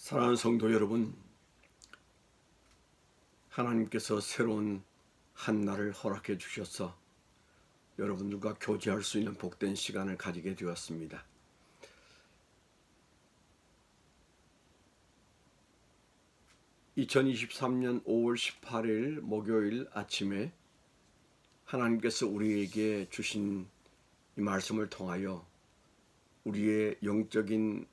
사랑하는 성도 여러분, 하나님께서 새로운 한 날을 허락해 주셔서 여러분들과 교제할 수 있는 복된 시간을 가지게 되었습니다. (2023년 5월 18일) 목요일 아침에 하나님께서 우리에게 주신 이 말씀을 통하여 우리의 영적인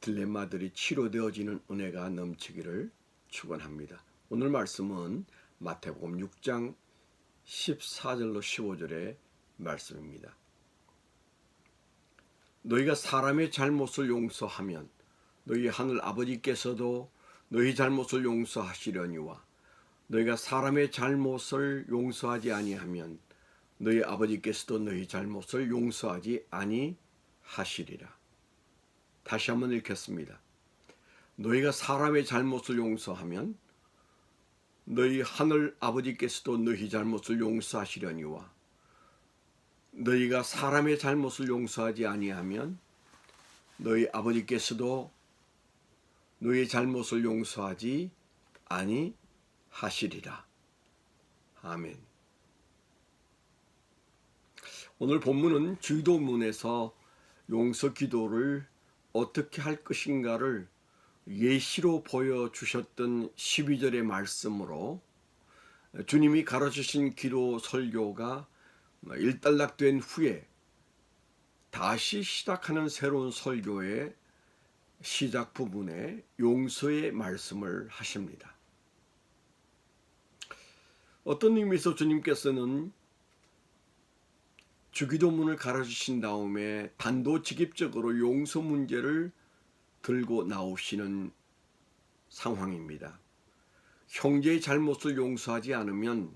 딜레마들이 치료되어지는 은혜가 넘치기를 축원합니다. 오늘 말씀은 마태복음 6장 14절로 15절의 말씀입니다. 너희가 사람의 잘못을 용서하면 너희 하늘 아버지께서도 너희 잘못을 용서하시려니와 너희가 사람의 잘못을 용서하지 아니하면 너희 아버지께서도 너희 잘못을 용서하지 아니하시리라. 다시 한번 읽겠습니다. 너희가 사람의 잘못을 용서하면 너희 하늘 아버지께서도 너희 잘못을 용서하시려니와 너희가 사람의 잘못을 용서하지 아니하면 너희 아버지께서도 너희 잘못을 용서하지 아니하시리라. 아멘. 오늘 본문은 주기도문에서 용서 기도를 어떻게 할 것인가를 예시로 보여주셨던 12절의 말씀으로 주님이 가르치신 기도 설교가 일단락된 후에 다시 시작하는 새로운 설교의 시작 부분에 용서의 말씀을 하십니다. 어떤 의미에서 주님께서는 주기도문을 가르치신 다음에 단도직입적으로 용서 문제를 들고 나오시는 상황입니다. 형제의 잘못을 용서하지 않으면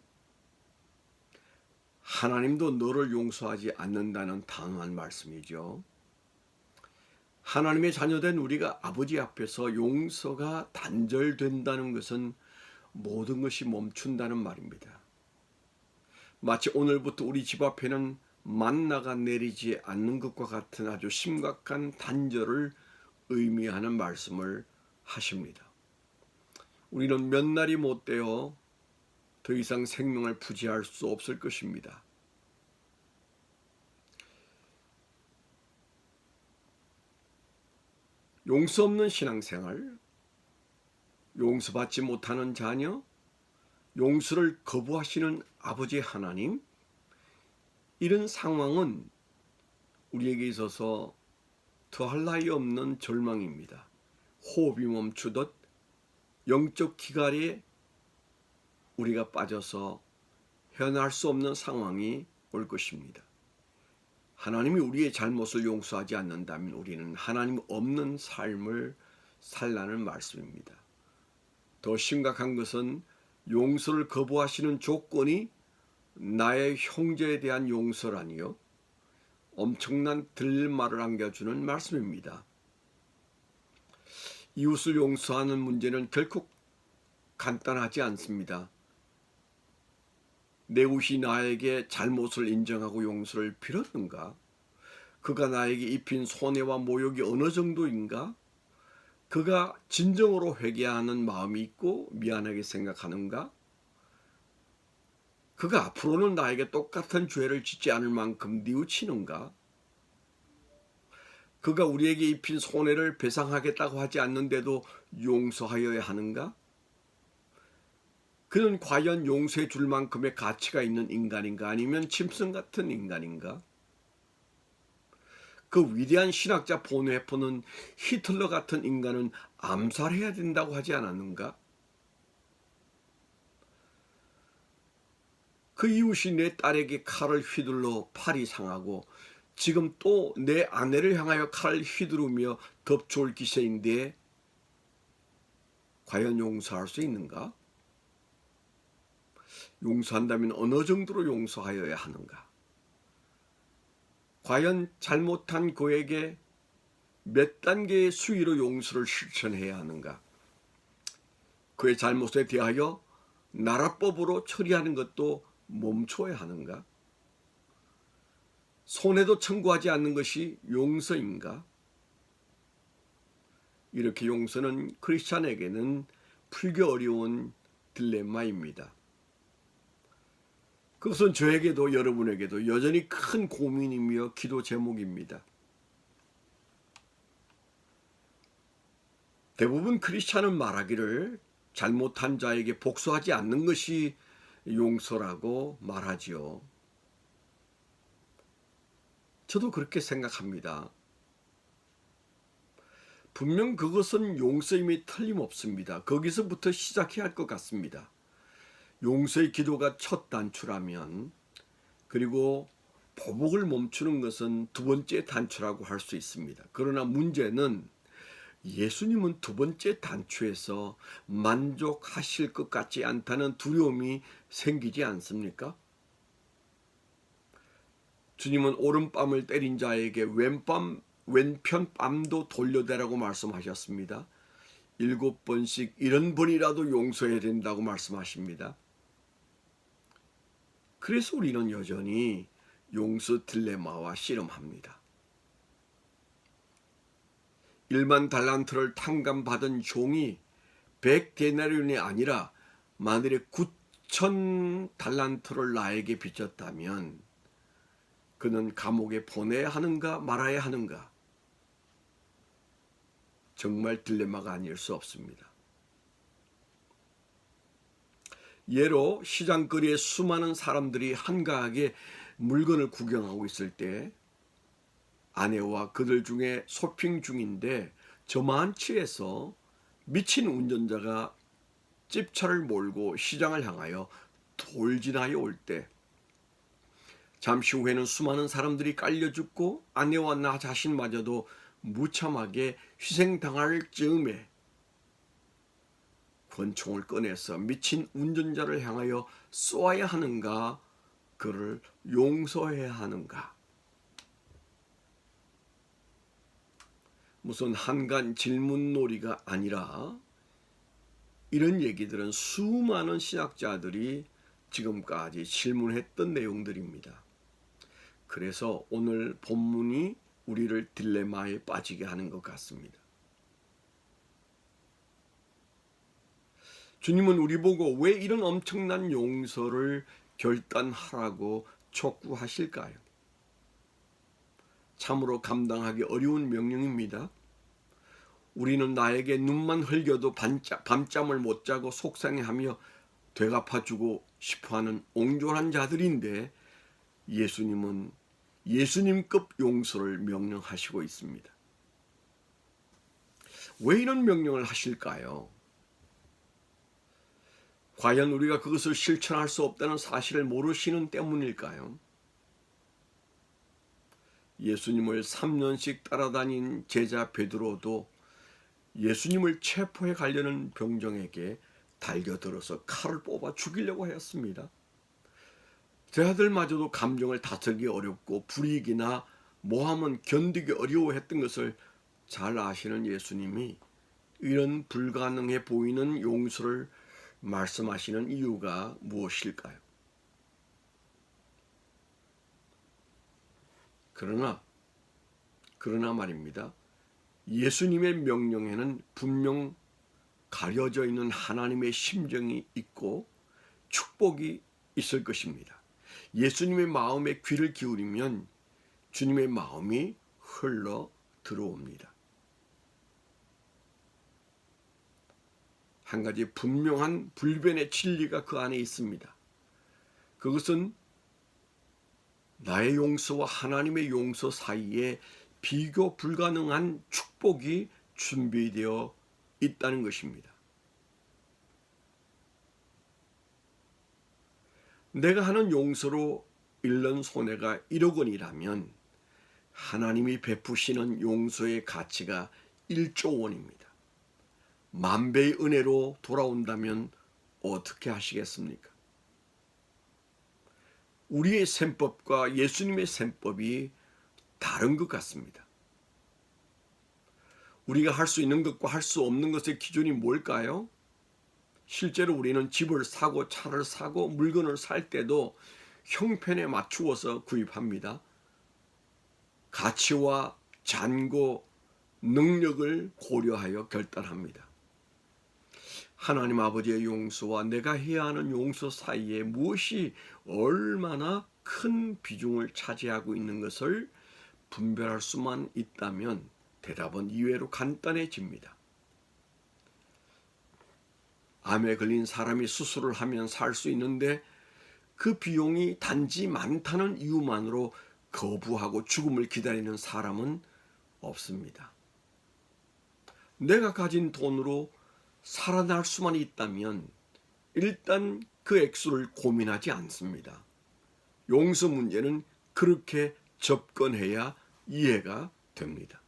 하나님도 너를 용서하지 않는다는 단호한 말씀이죠. 하나님의 자녀된 우리가 아버지 앞에서 용서가 단절된다는 것은 모든 것이 멈춘다는 말입니다. 마치 오늘부터 우리 집 앞에는 만나가 내리지 않는 것과 같은 아주 심각한 단절을 의미하는 말씀을 하십니다. 우리는 몇 날이 못 되어 더 이상 생명을 부지할 수 없을 것입니다. 용서 없는 신앙생활, 용서받지 못하는 자녀, 용서를 거부하시는 아버지 하나님, 이런 상황은 우리에게 있어서 더할 나위 없는 절망입니다. 호흡이 멈추듯 영적 기갈에 우리가 빠져서 헤어날 수 없는 상황이 올 것입니다. 하나님이 우리의 잘못을 용서하지 않는다면 우리는 하나님 없는 삶을 살라는 말씀입니다. 더 심각한 것은 용서를 거부하시는 조건이 나의 형제에 대한 용서라니요, 엄청난 딜레마를 안겨주는 말씀입니다. 이웃을 용서하는 문제는 결코 간단하지 않습니다. 내 이웃이 나에게 잘못을 인정하고 용서를 빌었는가? 그가 나에게 입힌 손해와 모욕이 어느 정도인가? 그가 진정으로 회개하는 마음이 있고 미안하게 생각하는가? 그가 앞으로는 나에게 똑같은 죄를 짓지 않을 만큼 뉘우치는가? 그가 우리에게 입힌 손해를 배상하겠다고 하지 않는데도 용서하여야 하는가? 그는 과연 용서해 줄 만큼의 가치가 있는 인간인가? 아니면 짐승 같은 인간인가? 그 위대한 신학자 본헤퍼는 히틀러 같은 인간은 암살해야 된다고 하지 않았는가? 그 이웃이 내 딸에게 칼을 휘둘러 팔이 상하고 지금 또 내 아내를 향하여 칼을 휘두르며 덮쳐올 기세인데 과연 용서할 수 있는가? 용서한다면 어느 정도로 용서하여야 하는가? 과연 잘못한 그에게 몇 단계의 수위로 용서를 실천해야 하는가? 그의 잘못에 대하여 나라법으로 처리하는 것도 멈춰야 하는가? 손해도 청구하지 않는 것이 용서인가? 이렇게 용서는 크리스찬에게는 풀기 어려운 딜레마입니다. 그것은 저에게도 여러분에게도 여전히 큰 고민이며 기도 제목입니다. 대부분 크리스찬은 말하기를 잘못한 자에게 복수하지 않는 것이 용서라고 말하지요. 저도 그렇게 생각합니다. 분명 그것은 용서임이 틀림없습니다. 거기서부터 시작해야 할 것 같습니다. 용서의 기도가 첫 단추라면, 그리고 보복을 멈추는 것은 두 번째 단추라고 할 수 있습니다. 그러나 문제는 예수님은 두 번째 단추에서 만족하실 것 같지 않다는 두려움이 생기지 않습니까? 주님은 오른뺨을 때린 자에게 왼편 뺨도 돌려대라고 말씀하셨습니다. 7번씩 70번이라도 용서해야 된다고 말씀하십니다. 그래서 우리는 여전히 용서 딜레마와 씨름합니다. 1만 달란트를 탕감받은 종이 100데나리온이 아니라 만일에 9천 달란트를 나에게 빚졌다면 그는 감옥에 보내야 하는가 말아야 하는가? 정말 딜레마가 아닐 수 없습니다. 예로 시장거리에 수많은 사람들이 한가하게 물건을 구경하고 있을 때 아내와 그들 중에 쇼핑 중인데 저만치에서 미친 운전자가 집차를 몰고 시장을 향하여 돌진하여 올 때 잠시 후에는 수많은 사람들이 깔려 죽고 아내와 나 자신마저도 무참하게 희생당할 즈음에 권총을 꺼내서 미친 운전자를 향하여 쏘아야 하는가, 그를 용서해야 하는가? 무슨 한간 질문놀이가 아니라 이런 얘기들은 수많은 신학자들이 지금까지 질문했던 내용들입니다. 그래서 오늘 본문이 우리를 딜레마에 빠지게 하는 것 같습니다. 주님은 우리 보고 왜 이런 엄청난 용서를 결단하라고 촉구하실까요? 참으로 감당하기 어려운 명령입니다. 우리는 나에게 눈만 흘겨도 밤잠을 못 자고 속상해하며 되갚아주고 싶어하는 옹졸한 자들인데 예수님은 예수님급 용서를 명령하시고 있습니다. 왜 이런 명령을 하실까요? 과연 우리가 그것을 실천할 수 없다는 사실을 모르시는 때문일까요? 예수님을 3년씩 따라다닌 제자 베드로도 예수님을 체포해 가려는 병정에게 달겨들어서 칼을 뽑아 죽이려고 하였습니다. 제자들마저도 감정을 다스리기 어렵고 불이익이나 모함은 견디기 어려워했던 것을 잘 아시는 예수님이 이런 불가능해 보이는 용서를 말씀하시는 이유가 무엇일까요? 그러나 말입니다. 예수님의 명령에는 분명 가려져 있는 하나님의 심정이 있고 축복이 있을 것입니다. 예수님의 마음에 귀를 기울이면 주님의 마음이 흘러 들어옵니다. 한 가지 분명한 불변의 진리가 그 안에 있습니다. 그것은 나의 용서와 하나님의 용서 사이에 비교 불가능한 축복이 준비되어 있다는 것입니다. 내가 하는 용서로 잃는 손해가 1억 원이라면 하나님이 베푸시는 용서의 가치가 1조 원입니다. 만배의 은혜로 돌아온다면 어떻게 하시겠습니까? 우리의 셈법과 예수님의 셈법이 다른 것 같습니다. 우리가 할 수 있는 것과 할 수 없는 것의 기준이 뭘까요? 실제로 우리는 집을 사고 차를 사고 물건을 살 때도 형편에 맞추어서 구입합니다. 가치와 잔고 능력을 고려하여 결단합니다. 하나님 아버지의 용서와 내가 해야 하는 용서 사이에 무엇이 얼마나 큰 비중을 차지하고 있는 것을 분별할 수만 있다면 대답은 이외로 간단해집니다. 암에 걸린 사람이 수술을 하면 살 수 있는데 그 비용이 단지 많다는 이유만으로 거부하고 죽음을 기다리는 사람은 없습니다. 내가 가진 돈으로 살아날 수만 있다면 일단 그 액수를 고민하지 않습니다. 용서 문제는 그렇게 접근해야 이해가 됩니다.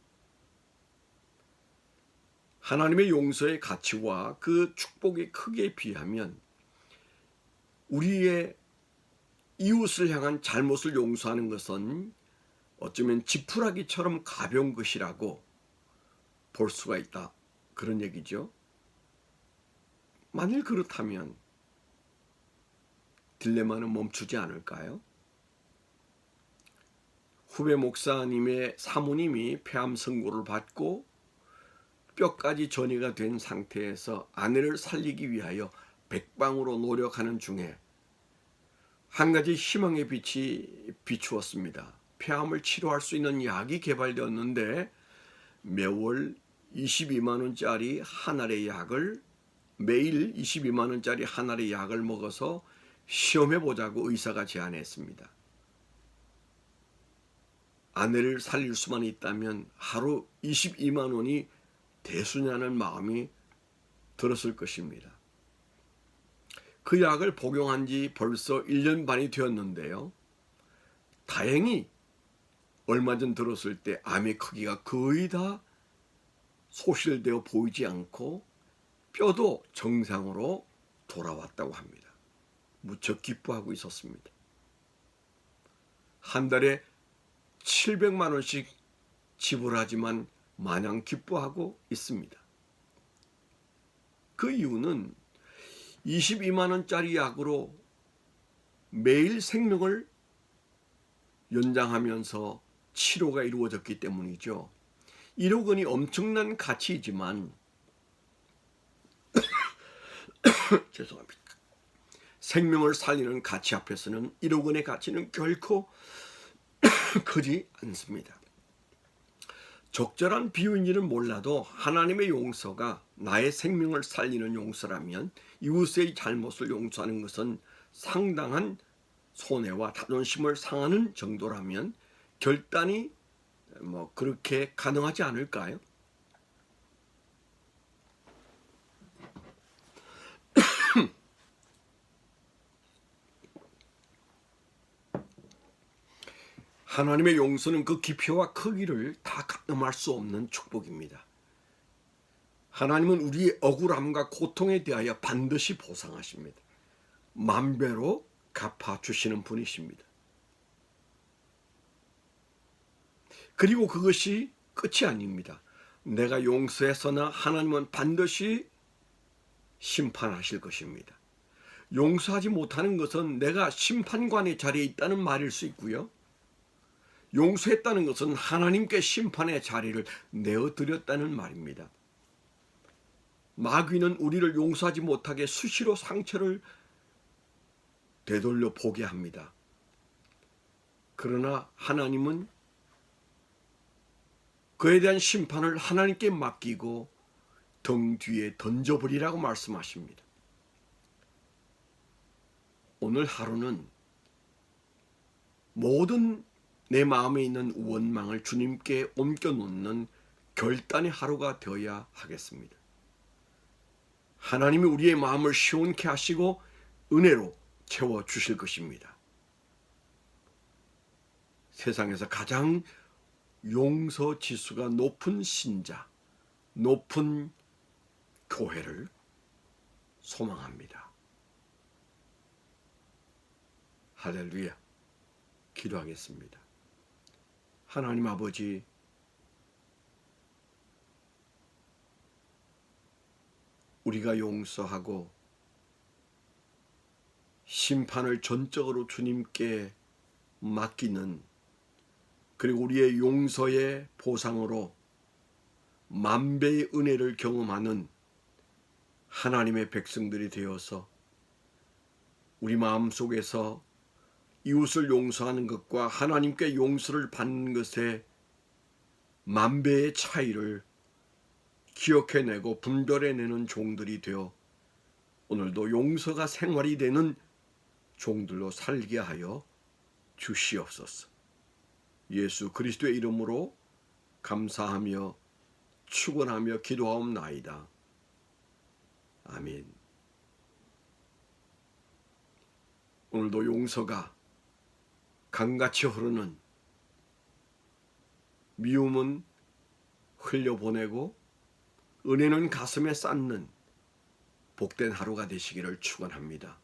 하나님의 용서의 가치와 그 축복의 크기에 비하면 우리의 이웃을 향한 잘못을 용서하는 것은 어쩌면 지푸라기처럼 가벼운 것이라고 볼 수가 있다. 그런 얘기죠. 만일 그렇다면 딜레마는 멈추지 않을까요? 후배 목사님의 사모님이 폐암 선고를 받고 뼈까지 전이가 된 상태에서 아내를 살리기 위하여 백방으로 노력하는 중에 한 가지 희망의 빛이 비추었습니다. 폐암을 치료할 수 있는 약이 개발되었는데 매월 22만 원짜리 한 알의 약을 매일 22만 원짜리 한 알의 약을 먹어서 시험해 보자고 의사가 제안했습니다. 아내를 살릴 수만 있다면 하루 22만 원이 대수냐는 마음이 들었을 것입니다. 그 약을 복용한 지 벌써 1년 반이 되었는데요. 다행히 얼마 전 들었을 때 암의 크기가 거의 다 소실되어 보이지 않고 뼈도 정상으로 돌아왔다고 합니다. 무척 기뻐하고 있었습니다. 한 달에 700만 원씩 지불하지만 마냥 기뻐하고 있습니다. 그 이유는 22만 원짜리 약으로 매일 생명을 연장하면서 치료가 이루어졌기 때문이죠. 1억 원이 엄청난 가치이지만 죄송합니다. 생명을 살리는 가치 앞에서는 1억 원의 가치는 결코 크지 않습니다. 적절한 비유인지는 몰라도 하나님의 용서가 나의 생명을 살리는 용서라면 이웃의 잘못을 용서하는 것은 상당한 손해와 자존심을 상하는 정도라면 결단이 그렇게 가능하지 않을까요? 하나님의 용서는 그 깊이와 크기를 다 가늠할 수 없는 축복입니다. 하나님은 우리의 억울함과 고통에 대하여 반드시 보상하십니다. 만배로 갚아주시는 분이십니다. 그리고 그것이 끝이 아닙니다. 내가 용서해서나 하나님은 반드시 심판하실 것입니다. 용서하지 못하는 것은 내가 심판관의 자리에 있다는 말일 수 있고요. 용서했다는 것은 하나님께 심판의 자리를 내어드렸다는 말입니다. 마귀는 우리를 용서하지 못하게 수시로 상처를 되돌려 보게 합니다. 그러나 하나님은 그에 대한 심판을 하나님께 맡기고 등 뒤에 던져버리라고 말씀하십니다. 오늘 하루는 모든 내 마음에 있는 원망을 주님께 옮겨놓는 결단의 하루가 되어야 하겠습니다. 하나님이 우리의 마음을 시원케 하시고 은혜로 채워주실 것입니다. 세상에서 가장 용서 지수가 높은 신자, 높은 교회를 소망합니다. 할렐루야. 기도하겠습니다. 하나님 아버지, 우리가 용서하고 심판을 전적으로 주님께 맡기는, 그리고 우리의 용서의 보상으로 만배의 은혜를 경험하는 하나님의 백성들이 되어서 우리 마음속에서 이웃을 용서하는 것과 하나님께 용서를 받는 것에 만배의 차이를 기억해내고 분별해내는 종들이 되어 오늘도 용서가 생활이 되는 종들로 살게 하여 주시옵소서. 예수 그리스도의 이름으로 감사하며 축원하며 기도하옵나이다. 아멘. 오늘도 용서가 강같이 흐르는, 미움은 흘려보내고 은혜는 가슴에 쌓는 복된 하루가 되시기를 축원합니다.